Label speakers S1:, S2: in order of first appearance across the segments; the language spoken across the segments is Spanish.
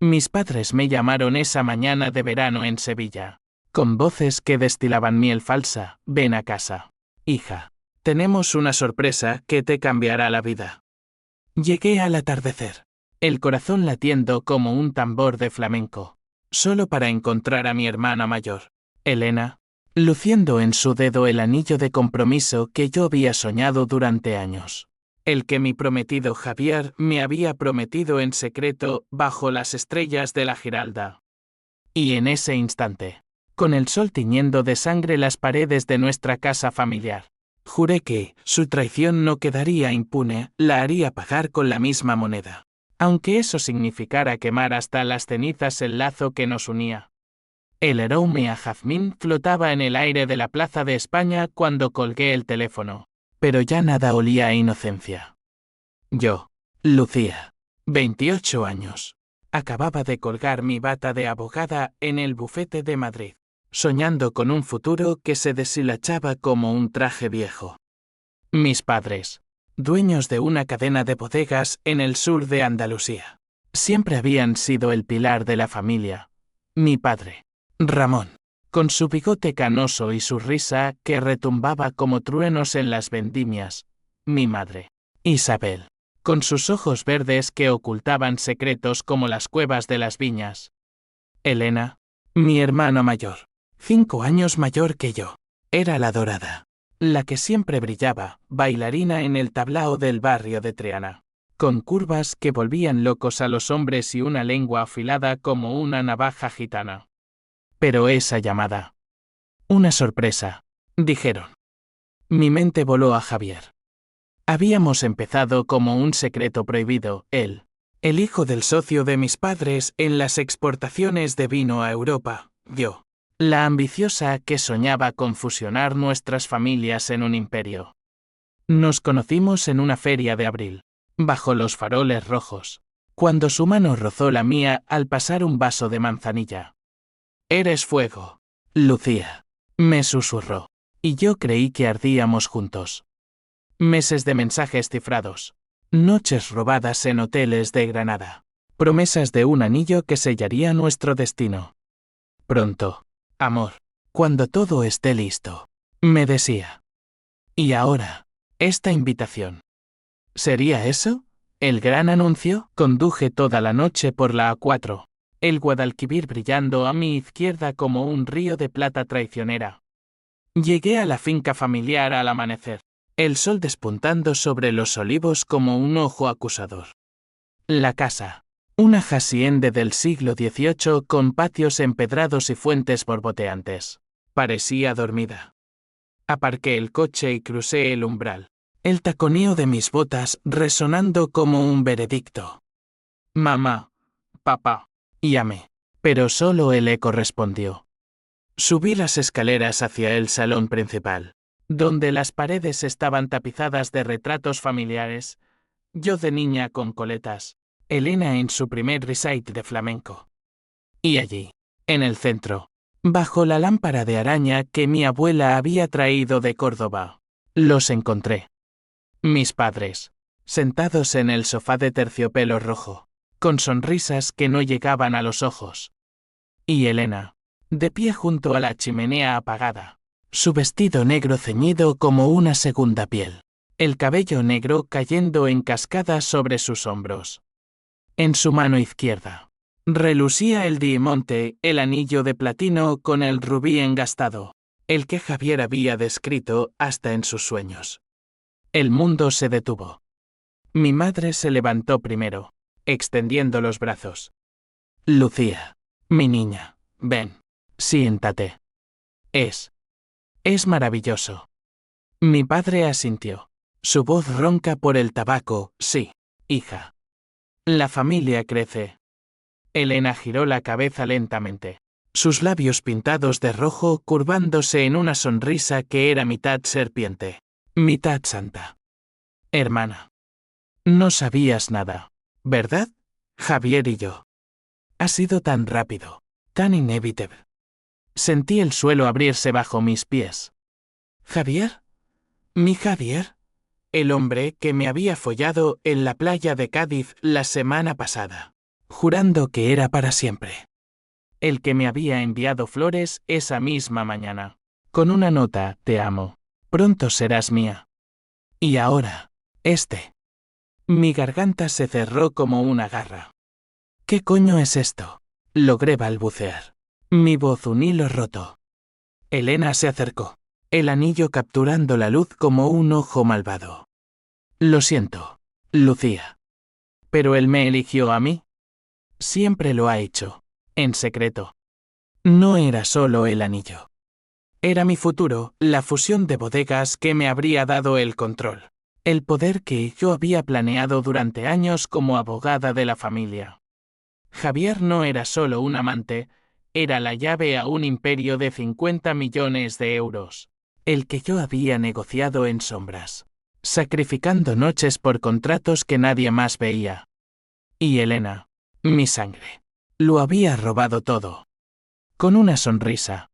S1: Mis padres me llamaron esa mañana de verano en Sevilla. Con voces que destilaban miel falsa, ven a casa. Hija. Tenemos una sorpresa que te cambiará la vida. Llegué al atardecer. El corazón latiendo como un tambor de flamenco. Solo para encontrar a mi hermana mayor, Elena, luciendo en su dedo el anillo de compromiso que yo había soñado durante años. El que mi prometido Javier me había prometido en secreto bajo las estrellas de la Giralda. Y en ese instante, con el sol tiñendo de sangre las paredes de nuestra casa familiar, juré que su traición no quedaría impune, la haría pagar con la misma moneda. Aunque eso significara quemar hasta las cenizas el lazo que nos unía. El aroma a jazmín flotaba en el aire de la Plaza de España cuando colgué el teléfono, pero ya nada olía a inocencia. Yo, Lucía, 28 años, acababa de colgar mi bata de abogada en el bufete de Madrid, soñando con un futuro que se deshilachaba como un traje viejo. Mis padres, dueños de una cadena de bodegas en el sur de Andalucía, siempre habían sido el pilar de la familia. Mi padre, Ramón, con su bigote canoso y su risa que retumbaba como truenos en las vendimias. Mi madre, Isabel, con sus ojos verdes que ocultaban secretos como las cuevas de las viñas. Elena, mi hermana mayor, 5 años mayor que yo, era la dorada. La que siempre brillaba, bailarina en el tablao del barrio de Triana, con curvas que volvían locos a los hombres y una lengua afilada como una navaja gitana. Pero esa llamada. Una sorpresa, dijeron. Mi mente voló a Javier. Habíamos empezado como un secreto prohibido, él, el hijo del socio de mis padres en las exportaciones de vino a Europa, yo. La ambiciosa que soñaba con fusionar nuestras familias en un imperio. Nos conocimos en una feria de abril, bajo los faroles rojos, cuando su mano rozó la mía al pasar un vaso de manzanilla. Eres fuego, Lucía, me susurró, y yo creí que ardíamos juntos. Meses de mensajes cifrados, noches robadas en hoteles de Granada, promesas de un anillo que sellaría nuestro destino. Pronto. Amor, cuando todo esté listo, me decía. Y ahora, esta invitación. ¿Sería eso? El gran anuncio. Conduje toda la noche por la A4, el Guadalquivir brillando a mi izquierda como un río de plata traicionera. Llegué a la finca familiar al amanecer, el sol despuntando sobre los olivos como un ojo acusador. La casa. Una hacienda del siglo XVIII con patios empedrados y fuentes borboteantes. Parecía dormida. Aparqué el coche y crucé el umbral. El taconeo de mis botas resonando como un veredicto. Mamá, papá, llamé. Pero solo el eco respondió. Subí las escaleras hacia el salón principal, donde las paredes estaban tapizadas de retratos familiares. Yo de niña con coletas. Elena en su primer recital de flamenco. Y allí, en el centro, bajo la lámpara de araña que mi abuela había traído de Córdoba, los encontré. Mis padres, sentados en el sofá de terciopelo rojo, con sonrisas que no llegaban a los ojos. Y Elena, de pie junto a la chimenea apagada, su vestido negro ceñido como una segunda piel, el cabello negro cayendo en cascadas sobre sus hombros. En su mano izquierda, relucía el diamante, el anillo de platino con el rubí engastado, el que Javier había descrito hasta en sus sueños. El mundo se detuvo. Mi madre se levantó primero, extendiendo los brazos. Lucía, mi niña, ven, siéntate. Es maravilloso. Mi padre asintió. Su voz ronca por el tabaco, sí, hija. La familia crece. Elena giró la cabeza lentamente, sus labios pintados de rojo curvándose en una sonrisa que era mitad serpiente, mitad santa. Hermana. No sabías nada, ¿verdad? Javier y yo. Ha sido tan rápido, tan inevitable. Sentí el suelo abrirse bajo mis pies. ¿Javier? ¿Mi Javier? El hombre que me había follado en la playa de Cádiz la semana pasada. jurando que era para siempre. El que me había enviado flores esa misma mañana. Con una nota, te amo. Pronto serás mía. Y ahora, este. Mi garganta se cerró como una garra. ¿Qué coño es esto? Logré balbucear. Mi voz un hilo roto. Elena se acercó, el anillo capturando la luz como un ojo malvado. Lo siento, Lucía. ¿Pero él me eligió a mí? Siempre lo ha hecho, en secreto. No era solo el anillo. Era mi futuro, la fusión de bodegas que me habría dado el control. El poder que yo había planeado durante años como abogada de la familia. Javier no era solo un amante, era la llave a un imperio de 50 millones de euros, el que yo había negociado en sombras, sacrificando noches por contratos que nadie más veía. Y Elena, mi sangre, lo había robado todo. Con una sonrisa,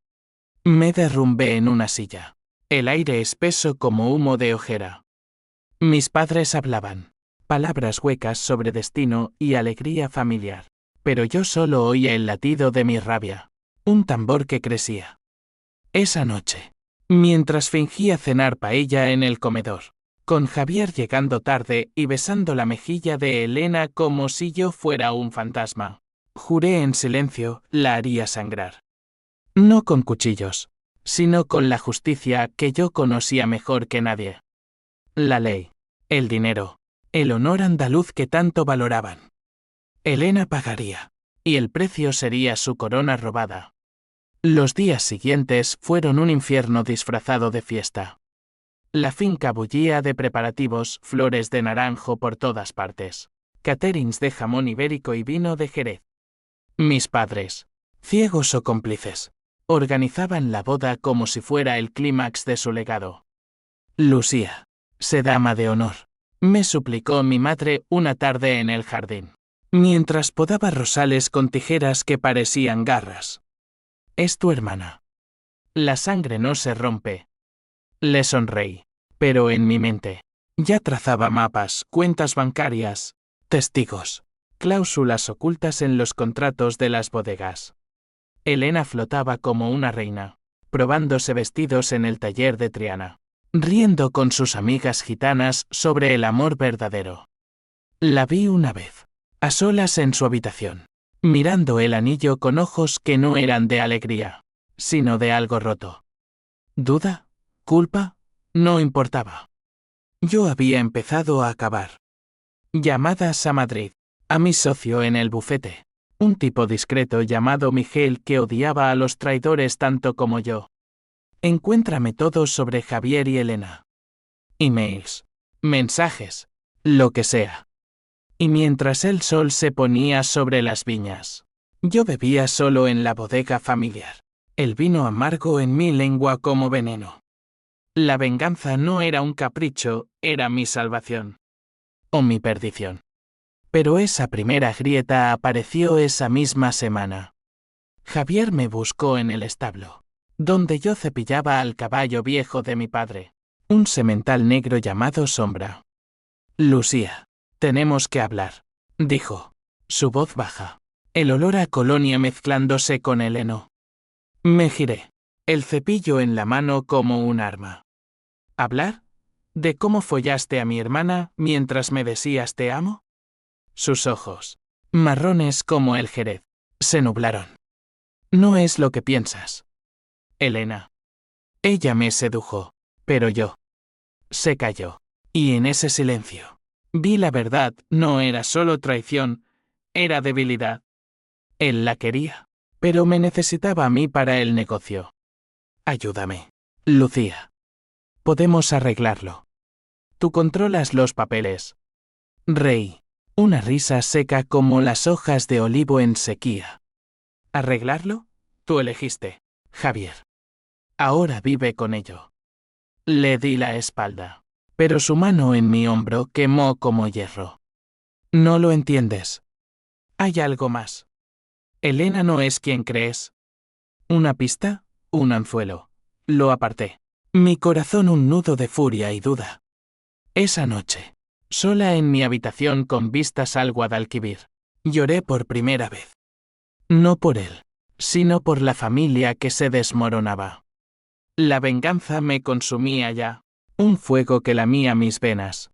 S1: me derrumbé en una silla, el aire espeso como humo de ojera. Mis padres hablaban, palabras huecas sobre destino y alegría familiar. Pero yo solo oía el latido de mi rabia, un tambor que crecía. Esa noche, mientras fingía cenar paella en el comedor, con Javier llegando tarde y besando la mejilla de Elena como si yo fuera un fantasma, juré en silencio, la haría sangrar. No con cuchillos, sino con la justicia que yo conocía mejor que nadie. La ley, el dinero, el honor andaluz que tanto valoraban. Elena pagaría, y el precio sería su corona robada. Los días siguientes fueron un infierno disfrazado de fiesta. La finca bullía de preparativos, flores de naranjo por todas partes, caterings de jamón ibérico y vino de Jerez. Mis padres, ciegos o cómplices, organizaban la boda como si fuera el clímax de su legado. Lucía, sé dama de honor, me suplicó mi madre una tarde en el jardín, mientras podaba rosales con tijeras que parecían garras. Es tu hermana. La sangre no se rompe. Le sonreí, pero en mi mente ya trazaba mapas, cuentas bancarias, testigos, cláusulas ocultas en los contratos de las bodegas. Elena flotaba como una reina, probándose vestidos en el taller de Triana, riendo con sus amigas gitanas sobre el amor verdadero. La vi una vez, a solas en su habitación, mirando el anillo con ojos que no eran de alegría, sino de algo roto. ¿Duda? ¿Culpa? No importaba. Yo había empezado a acabar. Llamadas a Madrid, a mi socio en el bufete, un tipo discreto llamado Miguel que odiaba a los traidores tanto como yo. Encuéntrame todo sobre Javier y Elena. Emails, mensajes, lo que sea. Y mientras el sol se ponía sobre las viñas, yo bebía solo en la bodega familiar, el vino amargo en mi lengua como veneno. La venganza no era un capricho, era mi salvación. O mi perdición. Pero esa primera grieta apareció esa misma semana. Javier me buscó en el establo, donde yo cepillaba al caballo viejo de mi padre, un semental negro llamado Sombra. Lucía, tenemos que hablar, dijo, su voz baja, el olor a colonia mezclándose con el heno. Me giré, el cepillo en la mano como un arma. ¿Hablar? ¿De cómo follaste a mi hermana mientras me decías te amo? Sus ojos, marrones como el jerez, se nublaron. No es lo que piensas. Elena. Ella me sedujo, pero yo. Se calló, y en ese silencio, vi la verdad, no era solo traición, era debilidad. Él la quería, pero me necesitaba a mí para el negocio. Ayúdame, Lucía. Podemos arreglarlo. Tú controlas los papeles. Reí, una risa seca como las hojas de olivo en sequía. ¿Arreglarlo? Tú elegiste, Javier. Ahora vive con ello. Le di la espalda, pero su mano en mi hombro quemó como hierro. No lo entiendes. Hay algo más. Elena no es quien crees. Una pista, un anzuelo. Lo aparté. Mi corazón un nudo de furia y duda. Esa noche, sola en mi habitación con vistas al Guadalquivir, Lloré por primera vez. No por él, sino por la familia que se desmoronaba. La venganza me consumía ya, un fuego que lamía mis venas.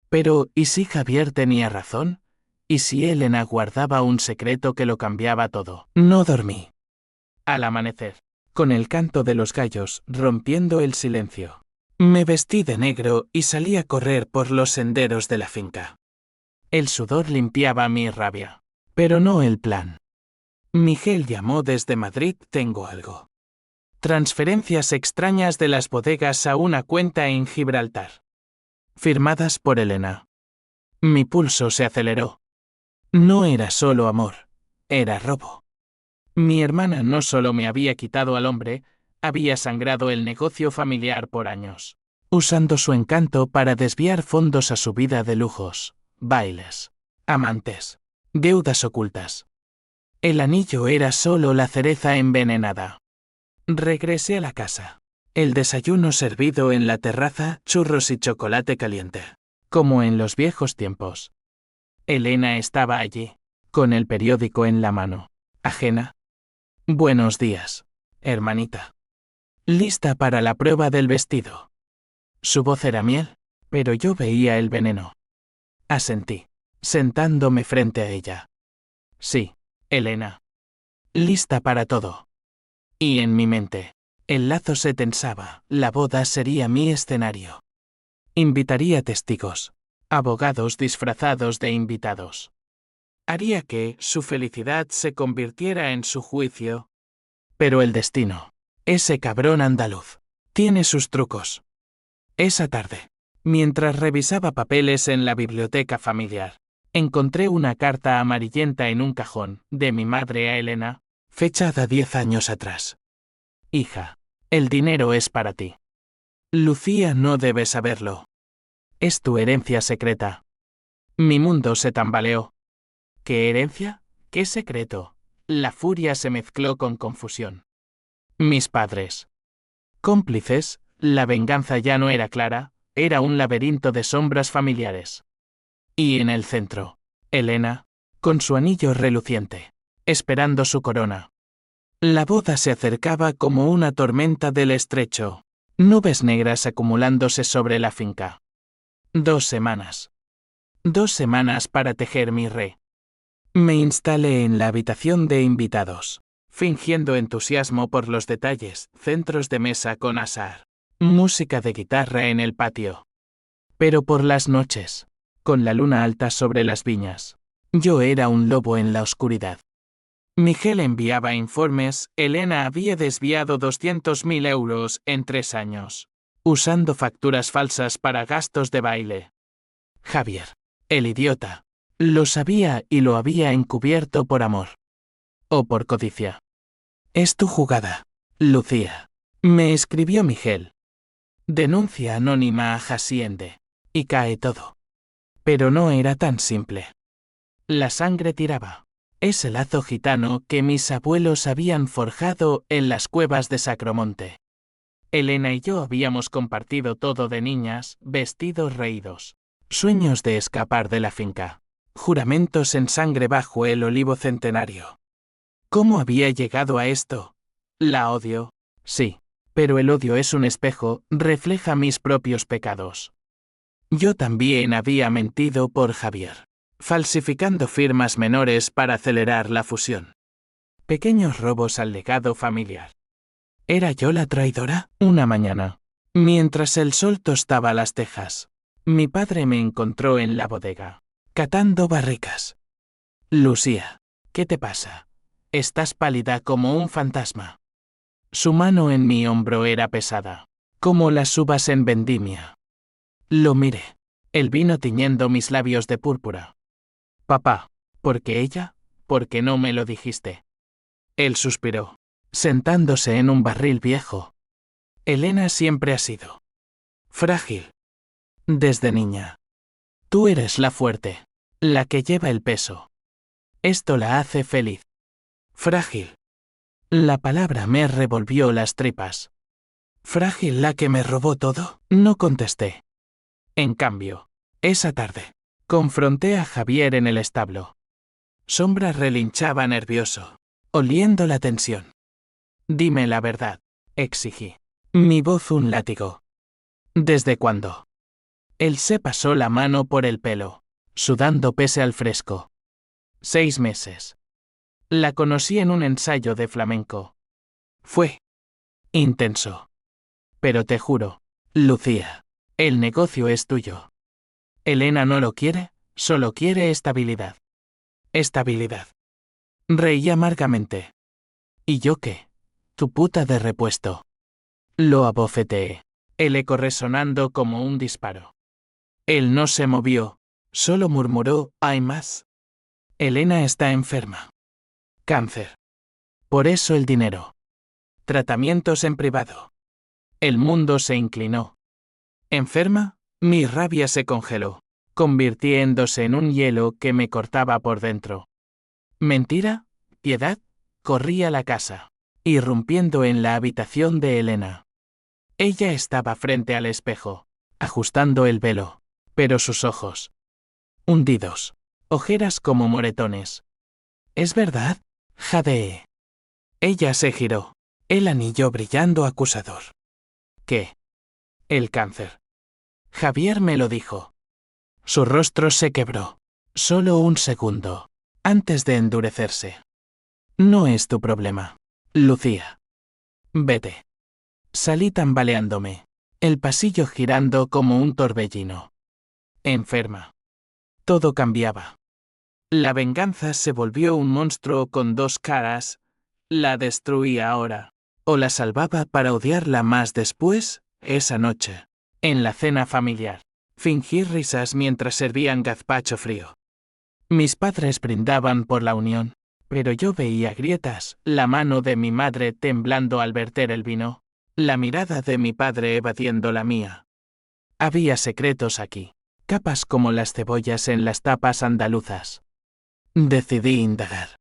S1: Pero, ¿y si Javier tenía razón? ¿Y si Elena guardaba un secreto que lo cambiaba todo? No dormí. Al amanecer, con el canto de los gallos rompiendo el silencio, me vestí de negro y salí a correr por los senderos de la finca. El sudor limpiaba mi rabia, pero no el plan. Miguel llamó desde Madrid. Tengo algo. Transferencias extrañas de las bodegas a una cuenta en Gibraltar. Firmadas por Elena. Mi pulso se aceleró. No era solo amor, era robo. Mi hermana no solo me había quitado al hombre, había sangrado el negocio familiar por años, usando su encanto para desviar fondos a su vida de lujos, bailes, amantes, deudas ocultas. El anillo era solo la cereza envenenada. Regresé a la casa. El desayuno servido en la terraza, churros y chocolate caliente, como en los viejos tiempos. Elena estaba allí, con el periódico en la mano, ajena. Buenos días, hermanita. Lista para la prueba del vestido. Su voz era miel, pero yo veía el veneno. Asentí, sentándome frente a ella. Sí, Elena. Lista para todo. Y en mi mente, el lazo se tensaba, la boda sería mi escenario. Invitaría testigos, abogados disfrazados de invitados. Haría que su felicidad se convirtiera en su juicio. Pero el destino, ese cabrón andaluz, tiene sus trucos. Esa tarde, mientras revisaba papeles en la biblioteca familiar, encontré una carta amarillenta en un cajón, de mi madre a Elena, fechada 10 años atrás. Hija, el dinero es para ti. Lucía no debe saberlo. Es tu herencia secreta. Mi mundo se tambaleó. ¿Qué herencia? ¿Qué secreto? La furia se mezcló con confusión. Mis padres. Cómplices, la venganza ya no era clara, era un laberinto de sombras familiares. Y en el centro, Elena, con su anillo reluciente, esperando su corona. La boda se acercaba como una tormenta del estrecho, nubes negras acumulándose sobre la finca. 2 semanas. 2 semanas para tejer mi re. Me instalé en la habitación de invitados, fingiendo entusiasmo por los detalles, centros de mesa con azahar, música de guitarra en el patio. Pero por las noches, con la luna alta sobre las viñas, yo era un lobo en la oscuridad. Miguel enviaba informes, Elena había desviado 200.000 euros en 3 años, usando facturas falsas para gastos de baile. Javier, el idiota, lo sabía y lo había encubierto por amor. O por codicia. Es tu jugada, Lucía. Me escribió Miguel. Denuncia anónima a Haciende. Y cae todo. Pero no era tan simple. La sangre tiraba. Ese lazo gitano que mis abuelos habían forjado en las cuevas de Sacromonte. Elena y yo habíamos compartido todo de niñas, vestidos reídos, sueños de escapar de la finca, juramentos en sangre bajo el olivo centenario. ¿Cómo había llegado a esto? La odio, sí, pero el odio es un espejo, refleja mis propios pecados. Yo también había mentido por Javier, falsificando firmas menores para acelerar la fusión. Pequeños robos al legado familiar. ¿Era yo la traidora? Una mañana, mientras el sol tostaba las tejas, mi padre me encontró en la bodega, catando barricas. Lucía, ¿qué te pasa? Estás pálida como un fantasma. Su mano en mi hombro era pesada, como las uvas en vendimia. Lo miré, el vino tiñendo mis labios de púrpura. Papá, ¿por qué ella? ¿Por qué no me lo dijiste? Él suspiró, sentándose en un barril viejo. Elena siempre ha sido frágil. Desde niña. Tú eres la fuerte, la que lleva el peso. Esto la hace feliz. Frágil. La palabra me revolvió las tripas. ¿Frágil la que me robó todo? No contesté. En cambio, esa tarde, confronté a Javier en el establo. Sombra relinchaba nervioso, oliendo la tensión. Dime la verdad, exigí. Mi voz un látigo. ¿Desde cuándo? Él se pasó la mano por el pelo, sudando pese al fresco. 6 meses. La conocí en un ensayo de flamenco. Fue intenso. Pero te juro, Lucía, el negocio es tuyo. Elena no lo quiere, solo quiere estabilidad. Estabilidad. Reí amargamente. ¿Y yo qué? Tu puta de repuesto. Lo abofeteé, el eco resonando como un disparo. Él no se movió, solo murmuró, hay más. Elena está enferma. Cáncer. Por eso el dinero. Tratamientos en privado. El mundo se inclinó. ¿Enferma? Mi rabia se congeló, convirtiéndose en un hielo que me cortaba por dentro. ¿Mentira? ¿Piedad? Corrí a la casa, irrumpiendo en la habitación de Elena. Ella estaba frente al espejo, ajustando el velo, pero sus ojos, hundidos, ojeras como moretones. ¿Es verdad? Jadeé. Ella se giró, el anillo brillando acusador. ¿Qué? El cáncer. Javier me lo dijo. Su rostro se quebró. Solo un segundo, antes de endurecerse. No es tu problema, Lucía. Vete. Salí tambaleándome, el pasillo girando como un torbellino. Enferma. Todo cambiaba. La venganza se volvió un monstruo con 2 caras. La destruía ahora, o la salvaba para odiarla más después, esa noche. En la cena familiar, fingí risas mientras servían gazpacho frío. Mis padres brindaban por la unión, pero yo veía grietas, la mano de mi madre temblando al verter el vino, la mirada de mi padre evadiendo la mía. Había secretos aquí, capas como las cebollas en las tapas andaluzas. Decidí indagar.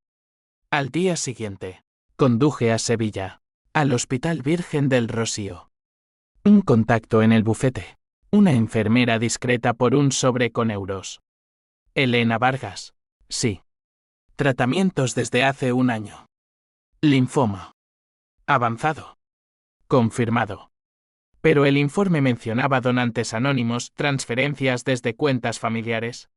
S1: Al día siguiente, conduje a Sevilla, al Hospital Virgen del Rocío. Un contacto en el bufete. Una enfermera discreta por un sobre con euros. Elena Vargas. Sí. Tratamientos desde hace 1 año. Linfoma. Avanzado. Confirmado. Pero el informe mencionaba donantes anónimos, transferencias desde cuentas familiares.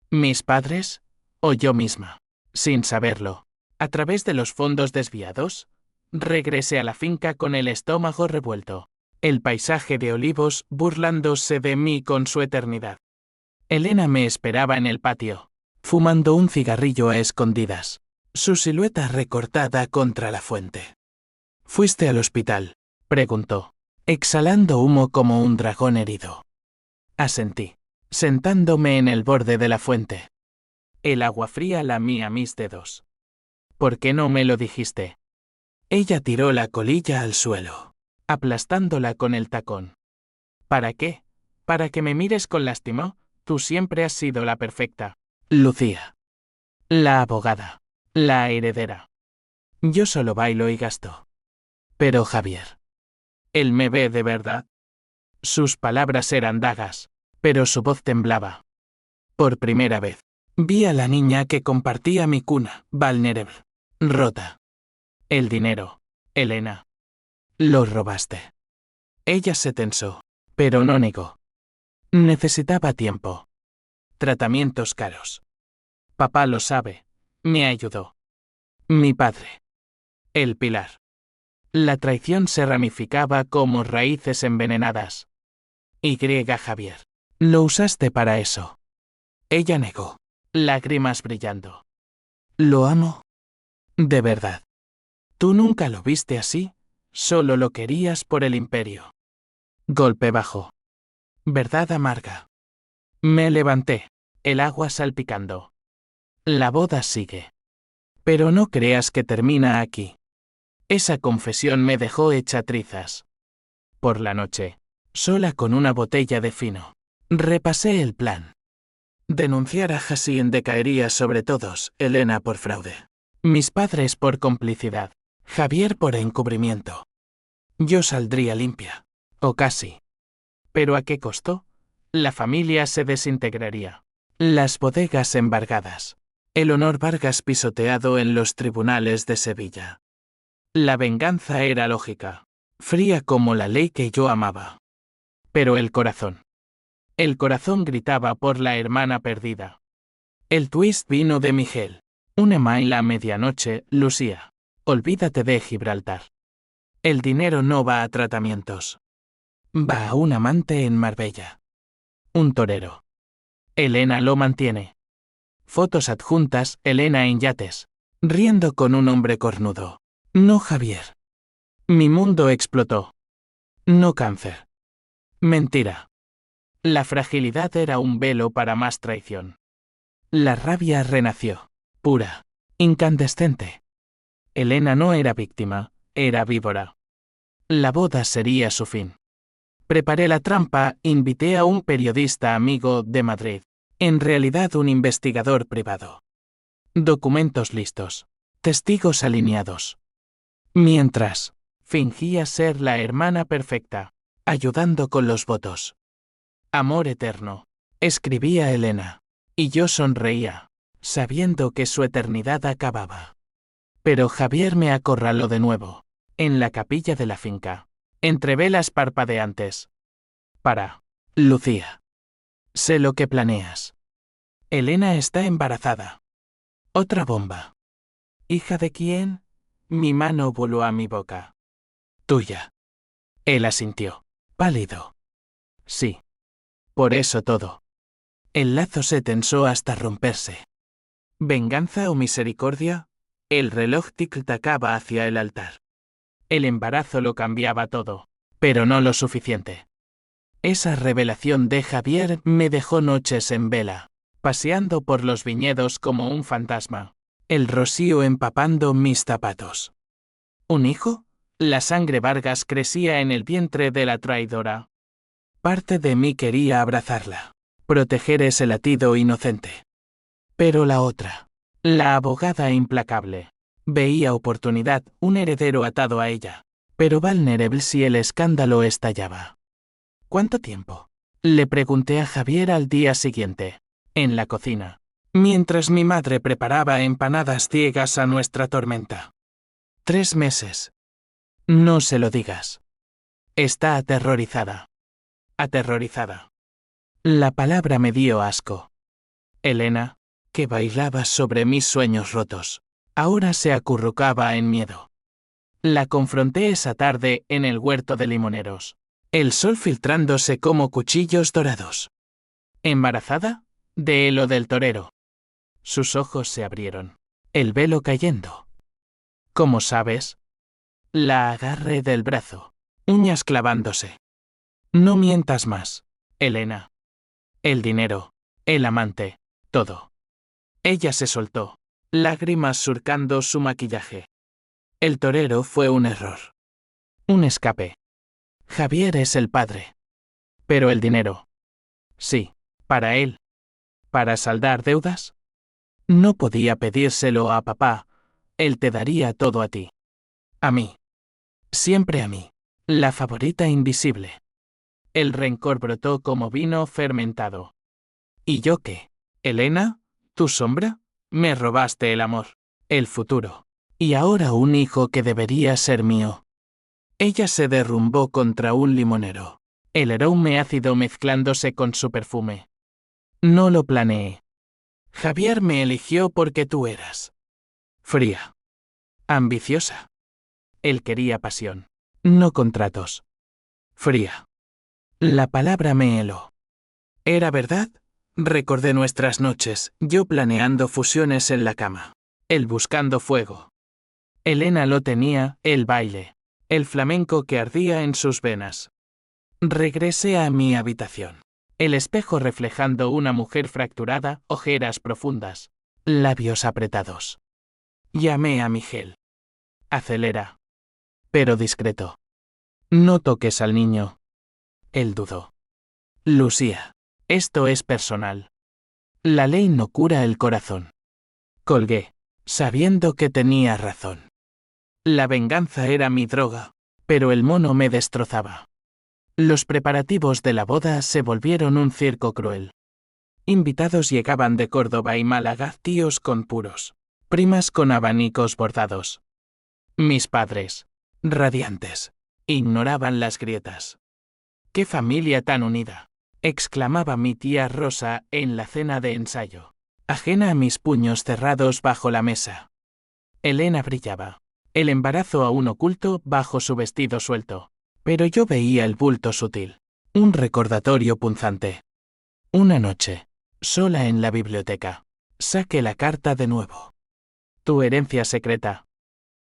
S1: ¿Mis padres? ¿O yo misma? Sin saberlo. A través de los fondos desviados, regresé a la finca con el estómago revuelto. El paisaje de olivos burlándose de mí con su eternidad. Elena me esperaba en el patio, fumando un cigarrillo a escondidas, su silueta recortada contra la fuente. ¿Fuiste al hospital?, preguntó, exhalando humo como un dragón herido. Asentí, sentándome en el borde de la fuente. El agua fría lamía mis dedos. ¿Por qué no me lo dijiste? Ella tiró la colilla al suelo, aplastándola con el tacón. ¿Para qué? ¿Para que me mires con lástima? Tú siempre has sido la perfecta. Lucía. La abogada. La heredera. Yo solo bailo y gasto. Pero Javier. Él me ve de verdad. Sus palabras eran dagas, pero su voz temblaba. Por primera vez, vi a la niña que compartía mi cuna, vulnerable, rota. El dinero, Elena. Lo robaste. Ella se tensó, pero no negó. Necesitaba tiempo. Tratamientos caros. Papá lo sabe. Me ayudó. Mi padre. El pilar. La traición se ramificaba como raíces envenenadas. Javier. Lo usaste para eso. Ella negó, lágrimas brillando. Lo amo. De verdad. Tú nunca lo viste así, solo lo querías por el imperio. Golpe bajo. Verdad amarga. Me levanté, el agua salpicando. La boda sigue. Pero no creas que termina aquí. Esa confesión me dejó hecha trizas. Por la noche, sola con una botella de fino, repasé el plan. Denunciar a Hassin decaería sobre todos, Elena por fraude. Mis padres por complicidad, Javier por encubrimiento. Yo saldría limpia. O casi. ¿Pero a qué costo? La familia se desintegraría. Las bodegas embargadas. El honor Vargas pisoteado en los tribunales de Sevilla. La venganza era lógica, fría como la ley que yo amaba. Pero el corazón. El corazón gritaba por la hermana perdida. El twist vino de Miguel. Un email a medianoche, Lucía. Olvídate de Gibraltar. El dinero no va a tratamientos. Va a un amante en Marbella. Un torero. Elena lo mantiene. Fotos adjuntas, Elena en yates. Riendo con un hombre cornudo. No Javier. Mi mundo explotó. No cáncer. Mentira. La fragilidad era un velo para más traición. La rabia renació. Pura. Incandescente. Elena no era víctima, era víbora. La boda sería su fin. Preparé la trampa, invité a un periodista amigo de Madrid. En realidad un investigador privado. Documentos listos. Testigos alineados. Mientras, fingía ser la hermana perfecta, ayudando con los votos. Amor eterno. Escribía Elena. Y yo sonreía, sabiendo que su eternidad acababa. Pero Javier me acorraló de nuevo, en la capilla de la finca, entre velas parpadeantes. Para. Lucía. Sé lo que planeas. Elena está embarazada. Otra bomba. ¿Hija de quién? Mi mano voló a mi boca. Tuya. Él asintió, pálido. Sí. Por eso todo. El lazo se tensó hasta romperse. ¿Venganza o misericordia? El reloj tic-tacaba hacia el altar. El embarazo lo cambiaba todo, pero no lo suficiente. Esa revelación de Javier me dejó noches en vela, paseando por los viñedos como un fantasma, el rocío empapando mis zapatos. ¿Un hijo? La sangre Vargas crecía en el vientre de la traidora. Parte de mí quería abrazarla, proteger ese latido inocente. Pero la otra, la abogada implacable, veía oportunidad, un heredero atado a ella, pero vulnerable si el escándalo estallaba. ¿Cuánto tiempo? Le pregunté a Javier al día siguiente, en la cocina, mientras mi madre preparaba empanadas ciegas a nuestra tormenta. 3 meses. No se lo digas. Está aterrorizada. Aterrorizada. La palabra me dio asco. Elena, que bailaba sobre mis sueños rotos, ahora se acurrucaba en miedo. La confronté esa tarde en el huerto de limoneros, el sol filtrándose como cuchillos dorados. ¿Embarazada? De él o del torero. Sus ojos se abrieron, el velo cayendo. ¿Cómo sabes? La agarré del brazo, uñas clavándose. No mientas más, Elena. El dinero, el amante, todo. Ella se soltó, lágrimas surcando su maquillaje. El torero fue un error. Un escape. Javier es el padre. Pero el dinero. Sí, para él. ¿Para saldar deudas? No podía pedírselo a papá, él te daría todo a ti. A mí. Siempre a mí. La favorita invisible. El rencor brotó como vino fermentado. ¿Y yo qué? ¿Elena? ¿Tu sombra? Me robaste el amor, el futuro. Y ahora un hijo que debería ser mío. Ella se derrumbó contra un limonero, el aroma ácido mezclándose con su perfume. No lo planeé. Javier me eligió porque tú eras fría, ambiciosa. Él quería pasión, no contratos. Fría. La palabra me heló. ¿Era verdad? Recordé nuestras noches, yo planeando fusiones en la cama, él buscando fuego. Elena lo tenía, el baile, el flamenco que ardía en sus venas. Regresé a mi habitación. El espejo reflejando una mujer fracturada, ojeras profundas, labios apretados. Llamé a Miguel. Acelera. Pero discreto. No toques al niño. Él dudó. Lucía, esto es personal. La ley no cura el corazón. Colgué, sabiendo que tenía razón. La venganza era mi droga, pero el mono me destrozaba. Los preparativos de la boda se volvieron un circo cruel. Invitados llegaban de Córdoba y Málaga, tíos con puros, primas con abanicos bordados. Mis padres, radiantes, ignoraban las grietas. ¡Qué familia tan unida!, exclamaba mi tía Rosa en la cena de ensayo, ajena a mis puños cerrados bajo la mesa. Elena brillaba, el embarazo aún oculto bajo su vestido suelto, pero yo veía el bulto sutil, un recordatorio punzante. Una noche, sola en la biblioteca, saqué la carta de nuevo. Tu herencia secreta.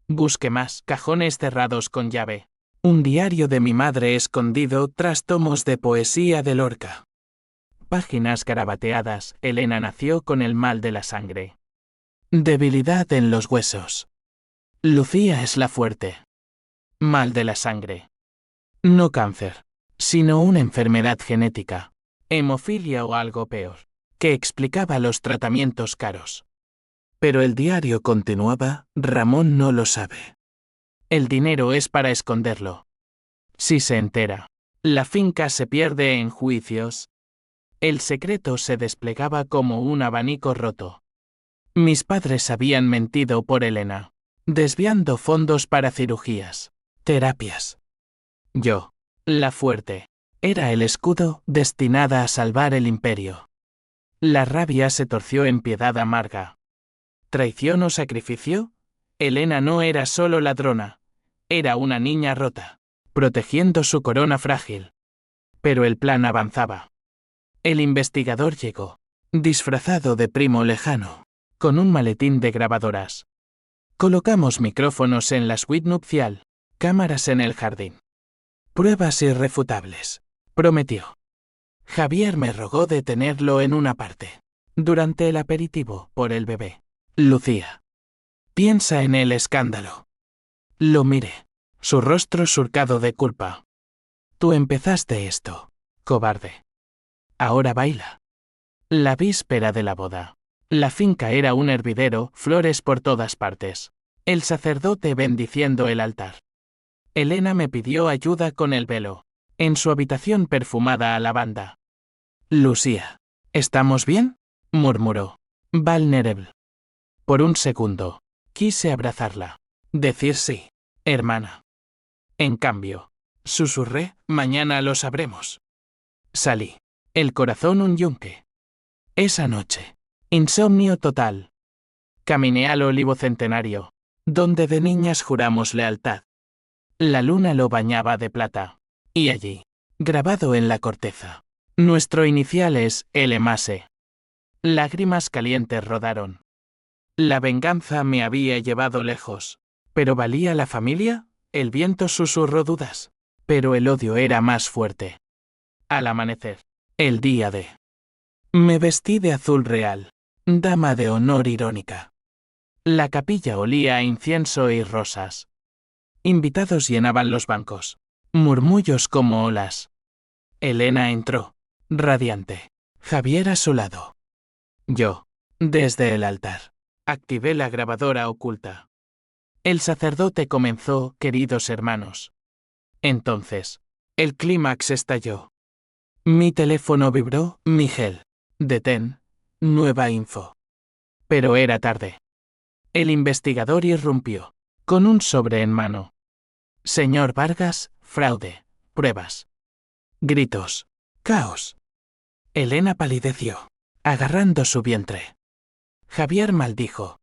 S1: Busqué más cajones cerrados con llave. Un diario de mi madre escondido tras tomos de poesía de Lorca. Páginas garabateadas. Elena nació con el mal de la sangre. Debilidad en los huesos. Lucía es la fuerte. Mal de la sangre. No cáncer, sino una enfermedad genética, hemofilia o algo peor, que explicaba los tratamientos caros. Pero el diario continuaba, Ramón no lo sabe. El dinero es para esconderlo. Si se entera, la finca se pierde en juicios. El secreto se desplegaba como un abanico roto. Mis padres habían mentido por Elena, desviando fondos para cirugías, terapias. Yo, la fuerte, era el escudo destinada a salvar el imperio. La rabia se torció en piedad amarga. ¿Traición o sacrificio? Elena no era solo ladrona, era una niña rota, protegiendo su corona frágil. Pero el plan avanzaba. El investigador llegó, disfrazado de primo lejano, con un maletín de grabadoras. Colocamos micrófonos en la suite nupcial, cámaras en el jardín. Pruebas irrefutables, prometió. Javier me rogó detenerlo en una parte. Durante el aperitivo, por el bebé. Lucía. Piensa en el escándalo. Lo miré, su rostro surcado de culpa. Tú empezaste esto, cobarde. Ahora baila. La víspera de la boda. La finca era un hervidero, flores por todas partes. El sacerdote bendiciendo el altar. Elena me pidió ayuda con el velo, en su habitación perfumada a lavanda. Lucía, ¿estamos bien?, murmuró, vulnerable. Por un segundo, quise abrazarla, decir sí, hermana. En cambio, susurré, mañana lo sabremos. Salí, el corazón un yunque. Esa noche, insomnio total. Caminé al olivo centenario, donde de niñas juramos lealtad. La luna lo bañaba de plata, y allí, grabado en la corteza, nuestro inicial es LMase. Lágrimas calientes rodaron. La venganza me había llevado lejos, pero ¿valía la familia? El viento susurró dudas, pero el odio era más fuerte. Al amanecer, el día de... Me vestí de azul real, dama de honor irónica. La capilla olía a incienso y rosas. Invitados llenaban los bancos, murmullos como olas. Elena entró, radiante, Javier a su lado. Yo, desde el altar, activé la grabadora oculta. El sacerdote comenzó, queridos hermanos. Entonces, el clímax estalló. Mi teléfono vibró, Miguel. Detén, nueva info. Pero era tarde. El investigador irrumpió, con un sobre en mano. Señor Vargas, fraude, pruebas. Gritos, caos. Elena palideció, agarrando su vientre. Javier maldijo.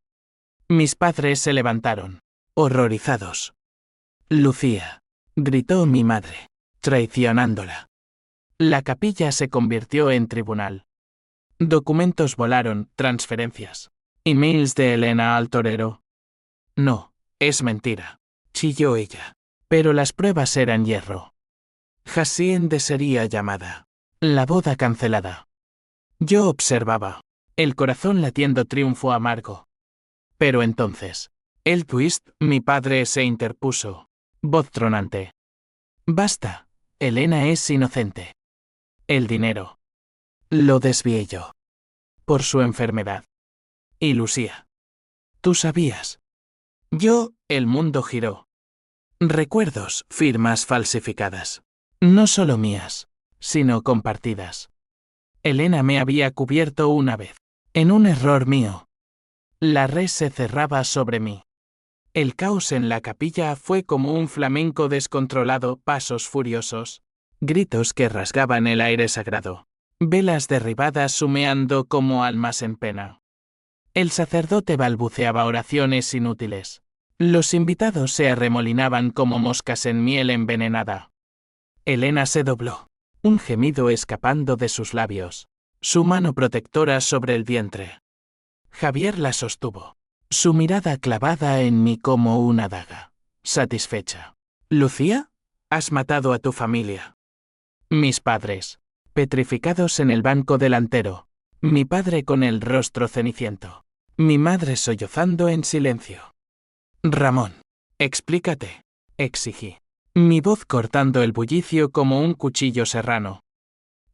S1: Mis padres se levantaron, horrorizados. Lucía, gritó mi madre, traicionándola. La capilla se convirtió en tribunal. Documentos volaron, transferencias. Emails de Elena al torero. No, es mentira, chilló ella. Pero las pruebas eran hierro. Hacienda sería llamada. La boda cancelada. Yo observaba, el corazón latiendo triunfo amargo. Pero entonces, el twist, mi padre se interpuso. Voz tronante. Basta, Elena es inocente. El dinero. Lo desvié yo. Por su enfermedad. Y Lucía. Tú sabías. Yo, el mundo giró. Recuerdos, firmas falsificadas. No solo mías, sino compartidas. Elena me había cubierto una vez. En un error mío. La red se cerraba sobre mí. El caos en la capilla fue como un flamenco descontrolado, pasos furiosos, gritos que rasgaban el aire sagrado, velas derribadas humeando como almas en pena. El sacerdote balbuceaba oraciones inútiles. Los invitados se arremolinaban como moscas en miel envenenada. Elena se dobló, un gemido escapando de sus labios, su mano protectora sobre el vientre. Javier la sostuvo, su mirada clavada en mí como una daga, satisfecha. «Lucía, has matado a tu familia». Mis padres, petrificados en el banco delantero, mi padre con el rostro ceniciento, mi madre sollozando en silencio. «Ramón, explícate», exigí, mi voz cortando el bullicio como un cuchillo serrano.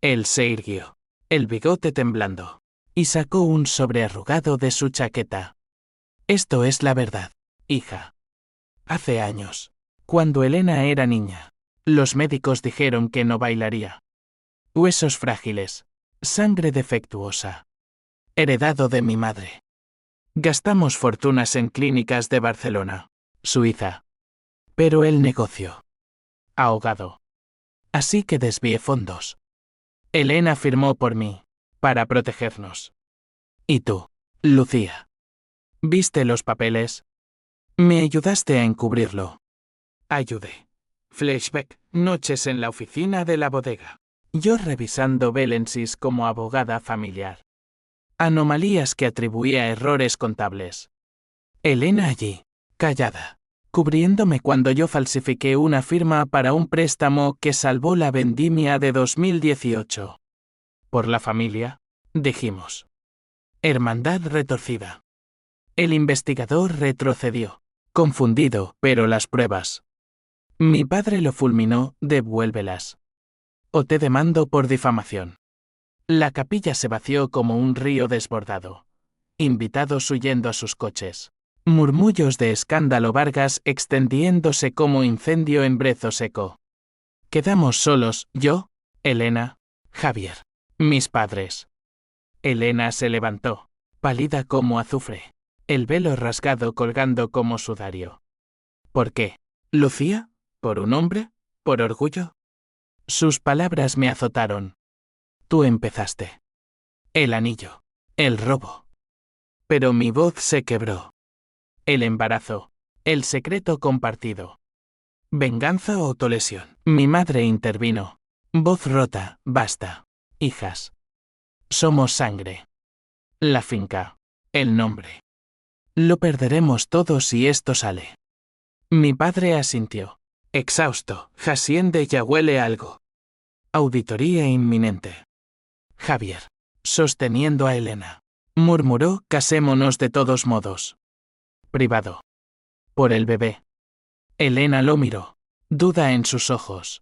S1: Él se irguió, el bigote temblando, y sacó un sobre arrugado de su chaqueta. «Esto es la verdad, hija. Hace años, cuando Elena era niña, los médicos dijeron que no bailaría. Huesos frágiles, sangre defectuosa. Heredado de mi madre. Gastamos fortunas en clínicas de Barcelona, Suiza. Pero el negocio. Ahogado. Así que desvié fondos. Elena firmó por mí, para protegernos. ¿Y tú, Lucía? ¿Viste los papeles? Me ayudaste a encubrirlo. Ayudé. Flashback, noches en la oficina de la bodega. Yo revisando balances como abogada familiar. Anomalías que atribuía a errores contables. Elena allí, callada, cubriéndome cuando yo falsifiqué una firma para un préstamo que salvó la vendimia de 2018. Por la familia, dijimos. Hermandad retorcida. El investigador retrocedió, confundido, pero las pruebas. Mi padre lo fulminó, devuélvelas. O te demando por difamación. La capilla se vació como un río desbordado. Invitados huyendo a sus coches. Murmullos de escándalo Vargas extendiéndose como incendio en brezo seco. Quedamos solos, yo, Elena, Javier, mis padres. Elena se levantó, pálida como azufre, el velo rasgado colgando como sudario. ¿Por qué? ¿Lucía? ¿Por un hombre? ¿Por orgullo? Sus palabras me azotaron. Tú empezaste. El anillo. El robo. Pero mi voz se quebró. El embarazo. El secreto compartido. ¿Venganza o autolesión? Mi madre intervino. Voz rota, basta. Hijas. Somos sangre. La finca. El nombre. Lo perderemos todo si esto sale. Mi padre asintió. Exhausto, Hacienda ya huele algo. Auditoría inminente. Javier, sosteniendo a Elena, murmuró, casémonos de todos modos. Privado. Por el bebé. Elena lo miró, duda en sus ojos.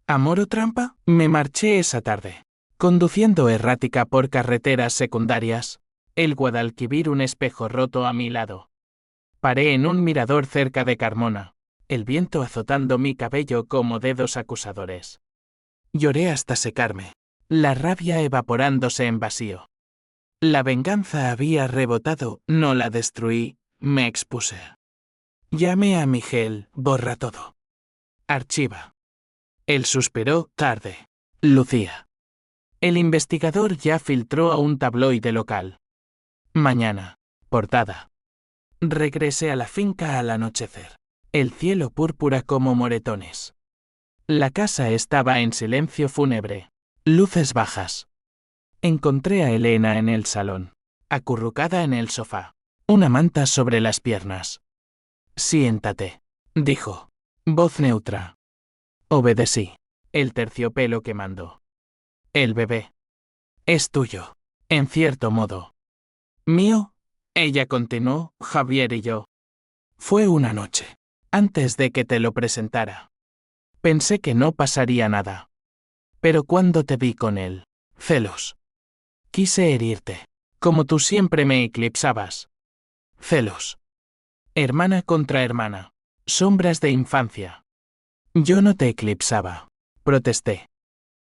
S1: ¿Amor o trampa? Me marché esa tarde, conduciendo errática por carreteras secundarias, el Guadalquivir un espejo roto a mi lado. Paré en un mirador cerca de Carmona, el viento azotando mi cabello como dedos acusadores. Lloré hasta secarme, la rabia evaporándose en vacío. La venganza había rebotado, no la destruí, me expuse. Llamé a Miguel, borra todo. Archiva. Él suspiró, tarde. Lucía. El investigador ya filtró a un tabloide local. Mañana. Portada. Regresé a la finca al anochecer. El cielo púrpura como moretones. La casa estaba en silencio fúnebre. Luces bajas. Encontré a Elena en el salón, acurrucada en el sofá, una manta sobre las piernas. Siéntate, dijo, voz neutra. Obedecí, el terciopelo quemando. El bebé. Es tuyo, en cierto modo. Mío, ella continuó, Javier y yo. Fue una noche, antes de que te lo presentara. Pensé que no pasaría nada. Pero cuando te vi con él, celos. Quise herirte, como tú siempre me eclipsabas. Celos. Hermana contra hermana. Sombras de infancia. Yo no te eclipsaba. Protesté.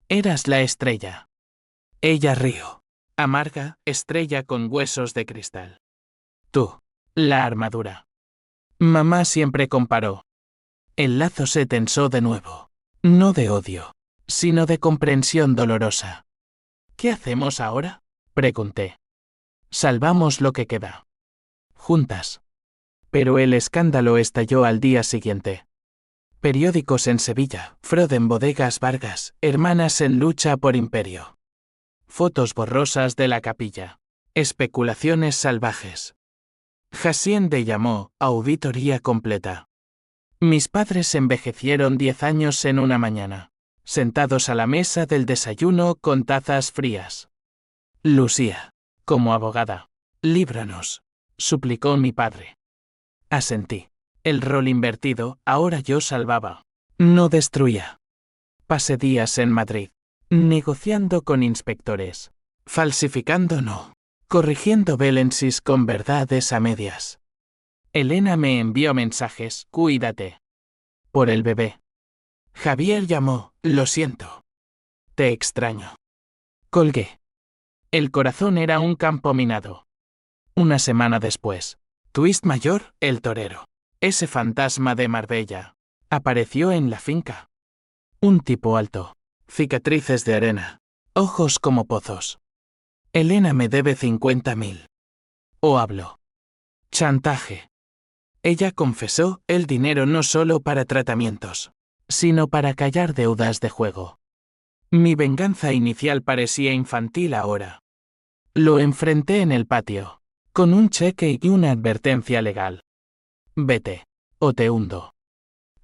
S1: Eras la estrella. Ella rió. Amarga, estrella con huesos de cristal. Tú. La armadura. Mamá siempre comparó. El lazo se tensó de nuevo. No de odio, sino de comprensión dolorosa. ¿Qué hacemos ahora? Pregunté. Salvamos lo que queda. Juntas. Pero el escándalo estalló al día siguiente. Periódicos en Sevilla, Froden Bodegas Vargas, hermanas en lucha por imperio. Fotos borrosas de la capilla. Especulaciones salvajes. Hacienda llamó, auditoría completa. Mis padres envejecieron 10 años en una mañana, sentados a la mesa del desayuno con tazas frías. Lucía, como abogada, líbranos, suplicó mi padre. Asentí. El rol invertido, ahora yo salvaba. No destruía. Pasé días en Madrid, negociando con inspectores. Falsificando no. Corrigiendo Belensis con verdades a medias. Elena me envió mensajes, cuídate. Por el bebé. Javier llamó, lo siento. Te extraño. Colgué. El corazón era un campo minado. Una semana después, Twist Mayor, el torero. Ese fantasma de Marbella. Apareció en la finca. Un tipo alto. Cicatrices de arena. Ojos como pozos. Elena me debe 50.000. O habló. Chantaje. Ella confesó el dinero no solo para tratamientos, sino para callar deudas de juego. Mi venganza inicial parecía infantil ahora. Lo enfrenté en el patio, con un cheque y una advertencia legal. Vete, o te hundo.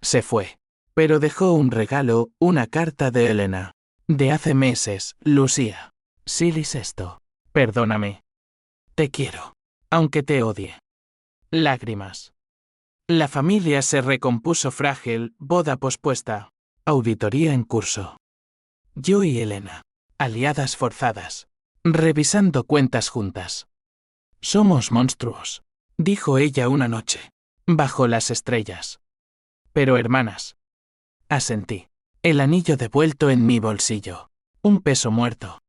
S1: Se fue, pero dejó un regalo, una carta de Elena. De hace meses, Lucía. Silis esto. Perdóname. Te quiero, aunque te odie. Lágrimas. La familia se recompuso frágil, boda pospuesta, auditoría en curso. Yo y Elena, aliadas forzadas, revisando cuentas juntas. Somos monstruos, dijo ella una noche, bajo las estrellas. Pero hermanas. Asentí. El anillo devuelto en mi bolsillo. Un peso muerto.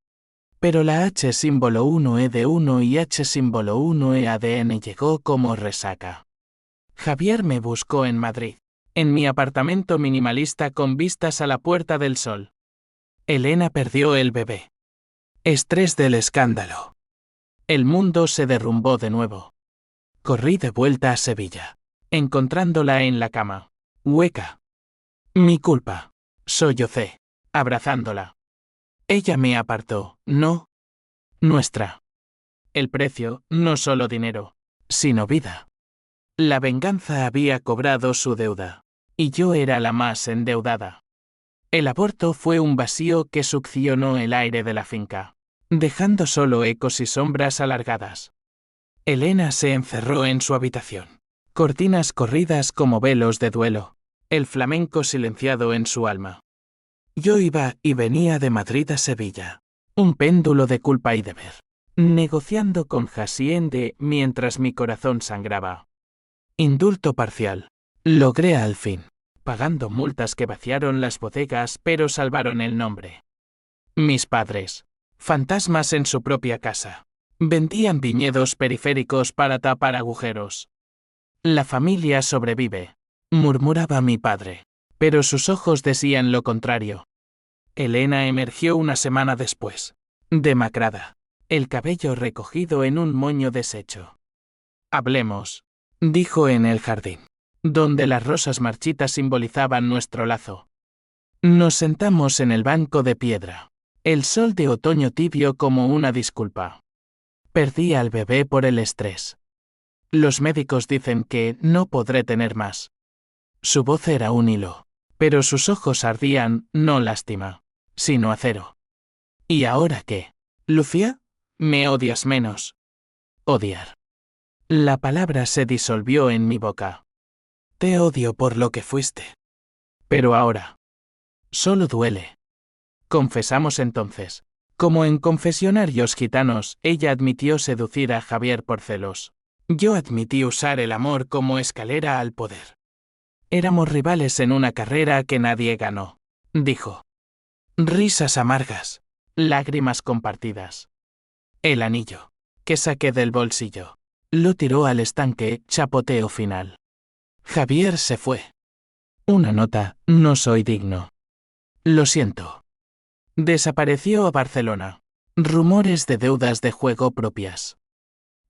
S1: Pero la H símbolo 1E de 1 y H símbolo 1E ADN llegó como resaca. Javier me buscó en Madrid, en mi apartamento minimalista con vistas a la Puerta del Sol. Elena perdió el bebé. Estrés del escándalo. El mundo se derrumbó de nuevo. Corrí de vuelta a Sevilla, encontrándola en la cama, hueca. Mi culpa. Sollocé, abrazándola. Ella me apartó, no. Nuestra. El precio, no solo dinero, sino vida. La venganza había cobrado su deuda, y yo era la más endeudada. El aborto fue un vacío que succionó el aire de la finca, dejando solo ecos y sombras alargadas. Elena se encerró en su habitación. Cortinas corridas como velos de duelo, el flamenco silenciado en su alma. Yo iba y venía de Madrid a Sevilla, un péndulo de culpa y deber, negociando con Hacienda mientras mi corazón sangraba. Indulto parcial. Logré al fin, pagando multas que vaciaron las bodegas pero salvaron el nombre. Mis padres, fantasmas en su propia casa, vendían viñedos periféricos para tapar agujeros. La familia sobrevive, murmuraba mi padre, pero sus ojos decían lo contrario. Elena emergió una semana después, demacrada, el cabello recogido en un moño deshecho. Hablemos, dijo en el jardín, donde las rosas marchitas simbolizaban nuestro lazo. Nos sentamos en el banco de piedra, el sol de otoño tibio como una disculpa. Perdí al bebé por el estrés. Los médicos dicen que no podré tener más. Su voz era un hilo, pero sus ojos ardían, no lástima, sino acero. ¿Y ahora qué? ¿Lucía? ¿Me odias menos? Odiar. La palabra se disolvió en mi boca. Te odio por lo que fuiste. Pero ahora. Solo duele. Confesamos entonces. Como en confesionarios gitanos, ella admitió seducir a Javier por celos. Yo admití usar el amor como escalera al poder. Éramos rivales en una carrera que nadie ganó, dijo. Risas amargas. Lágrimas compartidas. El anillo, que saqué del bolsillo. Lo tiró al estanque, chapoteo final. Javier se fue. Una nota, no soy digno. Lo siento. Desapareció a Barcelona. Rumores de deudas de juego propias.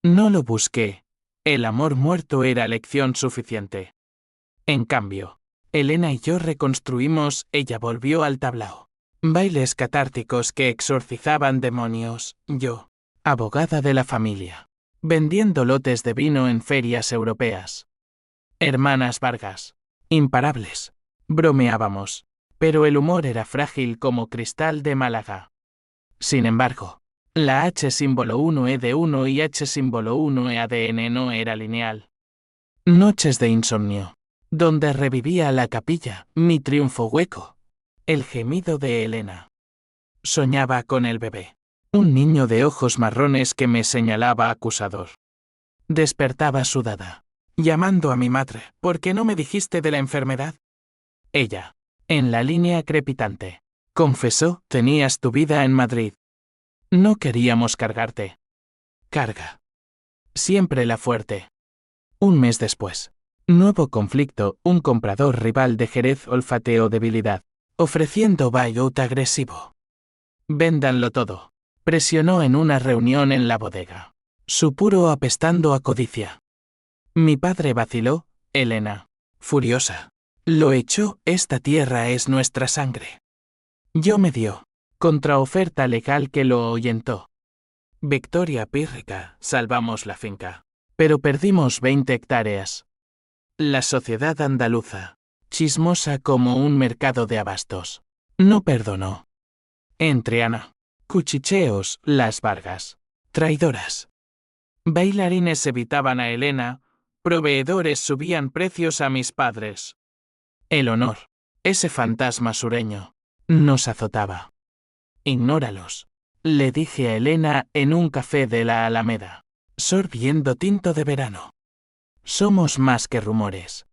S1: No lo busqué. El amor muerto era lección suficiente. En cambio, Elena y yo reconstruimos, ella volvió al tablao. Bailes catárticos que exorcizaban demonios, yo, abogada de la familia, vendiendo lotes de vino en ferias europeas. Hermanas Vargas, imparables, bromeábamos, pero el humor era frágil como cristal de Málaga. Sin embargo, la H símbolo 1E de 1 y H símbolo 1E ADN no era lineal. Noches de insomnio, donde revivía la capilla, mi triunfo hueco, el gemido de Elena. Soñaba con el bebé, un niño de ojos marrones que me señalaba acusador. Despertaba sudada, llamando a mi madre, ¿por qué no me dijiste de la enfermedad? Ella, en la línea crepitante, confesó, tenías tu vida en Madrid. No queríamos cargarte. Carga. Siempre la fuerte. Un mes después. Nuevo conflicto, un comprador rival de Jerez olfateó debilidad, ofreciendo buyout agresivo. Véndanlo todo. Presionó en una reunión en la bodega. Su puro apestando a codicia. Mi padre vaciló, Elena, furiosa. Lo echó, esta tierra es nuestra sangre. Yo me dio. Contraoferta legal que lo ahuyentó. Victoria pírrica, salvamos la finca. Pero perdimos 20 hectáreas. La sociedad andaluza, chismosa como un mercado de abastos, no perdonó. Entre Ana, cuchicheos, las Vargas, traidoras. Bailarines evitaban a Elena, proveedores subían precios a mis padres. El honor, ese fantasma sureño, nos azotaba. Ignóralos, le dije a Elena en un café de la Alameda, sorbiendo tinto de verano. Somos más que rumores.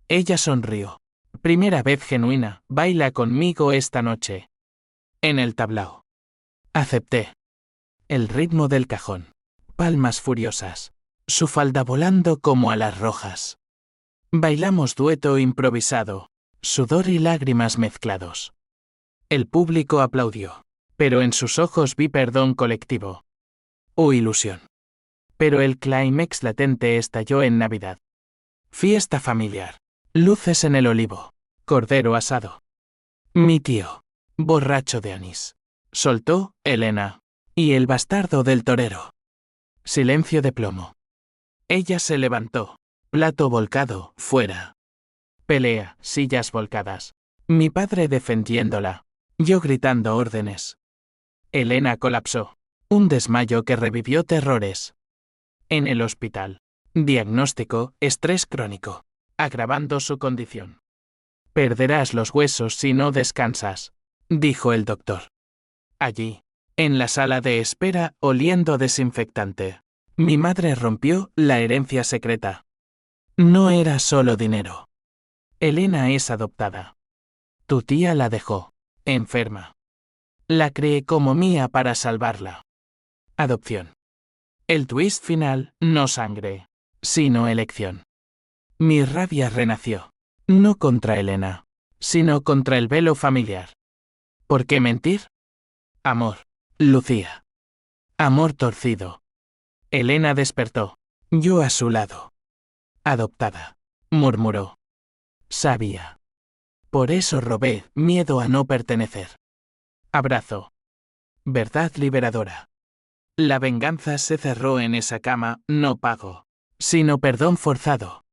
S1: Ella sonrió. Primera vez genuina, baila conmigo esta noche. En el tablao. Acepté. El ritmo del cajón. Palmas furiosas. Su falda volando como alas rojas. Bailamos dueto improvisado. Sudor y lágrimas mezclados. El público aplaudió. Pero en sus ojos vi perdón colectivo. O ilusión. Pero el clímax latente estalló en Navidad. Fiesta familiar. Luces en el olivo. Cordero asado. Mi tío, borracho de anís. Soltó, Elena. Y el bastardo del torero. Silencio de plomo. Ella se levantó. Plato volcado, fuera. Pelea, sillas volcadas. Mi padre defendiéndola. Yo gritando órdenes. Elena colapsó. Un desmayo que revivió terrores. En el hospital. Diagnóstico, estrés crónico. Agravando su condición. Perderás los huesos si no descansas, dijo el doctor. Allí, en la sala de espera, oliendo desinfectante, mi madre rompió la herencia secreta. No era solo dinero. Elena es adoptada. Tu tía la dejó, enferma. La creé como mía para salvarla. Adopción. El twist final, no sangre, sino elección. Mi rabia renació. No contra Elena, sino contra el velo familiar. ¿Por qué mentir? Amor. Lucía. Amor torcido. Elena despertó. Yo a su lado. Adoptada. Murmuró. Sabía. Por eso robé, miedo a no pertenecer. Abrazo. Verdad liberadora. La venganza se cerró en esa cama, no pago, sino perdón forzado.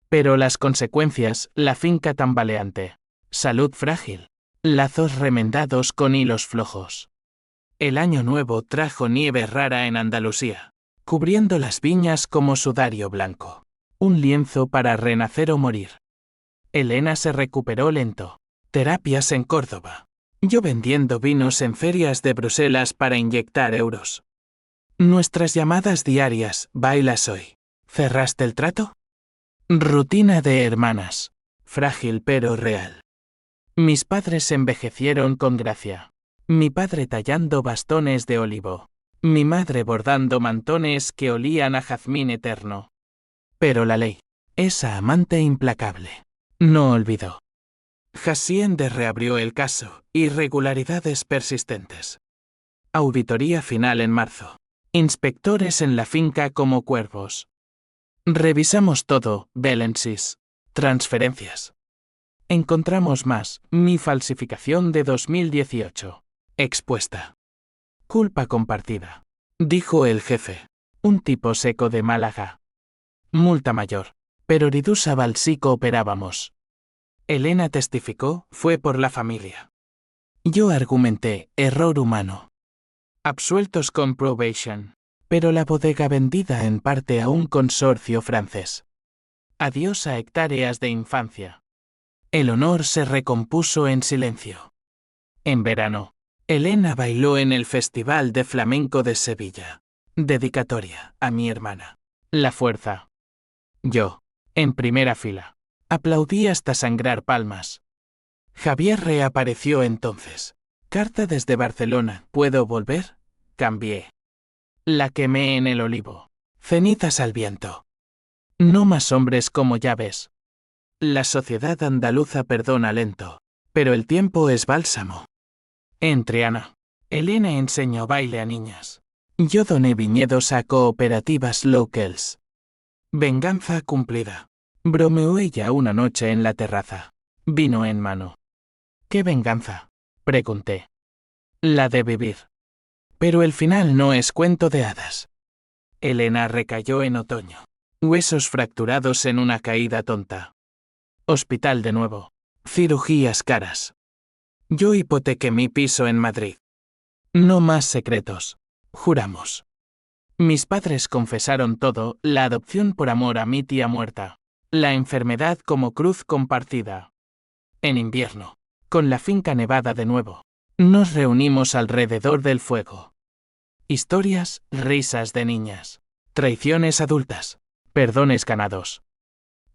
S1: Pero las consecuencias, la finca tambaleante. Salud frágil. Lazos remendados con hilos flojos. El año nuevo trajo nieve rara en Andalucía, cubriendo las viñas como sudario blanco. Un lienzo para renacer o morir. Elena se recuperó lento. Terapias en Córdoba. Yo vendiendo vinos en ferias de Bruselas para inyectar euros. Nuestras llamadas diarias, bailas hoy. ¿Cerraste el trato? Rutina de hermanas. Frágil pero real. Mis padres envejecieron con gracia. Mi padre tallando bastones de olivo. Mi madre bordando mantones que olían a jazmín eterno. Pero la ley, esa amante implacable, no olvidó. Hacienda reabrió el caso, irregularidades persistentes. Auditoría final en marzo. Inspectores en la finca como cuervos. Revisamos todo, Belensis. Transferencias. Encontramos más, mi falsificación de 2018. Expuesta. Culpa compartida. Dijo el jefe. Un tipo seco de Málaga. Multa mayor. Pero Ridusa sí cooperábamos. Elena testificó, fue por la familia. Yo argumenté, error humano. Absueltos con probation. Pero la bodega vendida en parte a un consorcio francés. Adiós a hectáreas de infancia. El honor se recompuso en silencio. En verano, Elena bailó en el Festival de Flamenco de Sevilla. Dedicatoria a mi hermana. La fuerza. Yo, en primera fila, aplaudí hasta sangrar palmas. Javier reapareció entonces. Carta desde Barcelona, ¿puedo volver? Cambié. La quemé en el olivo. Cenizas al viento. No más hombres como ya ves. La sociedad andaluza perdona lento, pero el tiempo es bálsamo. En Triana, Elena enseñó baile a niñas. Yo doné viñedos a cooperativas locals. Venganza cumplida. Bromeó ella una noche en la terraza. Vino en mano. ¿Qué venganza? Pregunté. La de vivir. Pero el final no es cuento de hadas. Elena recayó en otoño. Huesos fracturados en una caída tonta. Hospital de nuevo. Cirugías caras. Yo hipotequé mi piso en Madrid. No más secretos. Juramos. Mis padres confesaron todo, la adopción por amor a mi tía muerta. La enfermedad como cruz compartida. En invierno, con la finca nevada de nuevo, nos reunimos alrededor del fuego. Historias, risas de niñas. Traiciones adultas. Perdones ganados.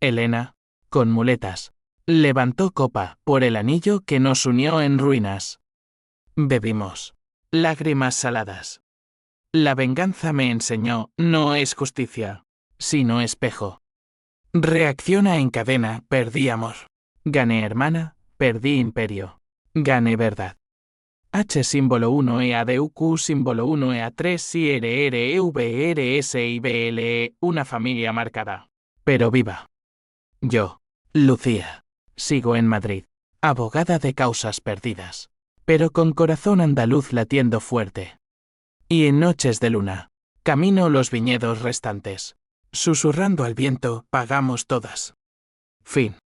S1: Elena, con muletas, levantó copa por el anillo que nos unió en ruinas. Bebimos. Lágrimas saladas. La venganza me enseñó, no es justicia, sino espejo. Reacciona en cadena, perdí amor. Gané hermana, perdí imperio. Gané verdad. H símbolo 1 EADUQ símbolo 1 EA3 IRREVRSIBLE, una familia marcada. Pero viva. Yo, Lucía, sigo en Madrid, abogada de causas perdidas, pero con corazón andaluz latiendo fuerte. Y en noches de luna, camino los viñedos restantes. Susurrando al viento, pagamos todas. Fin.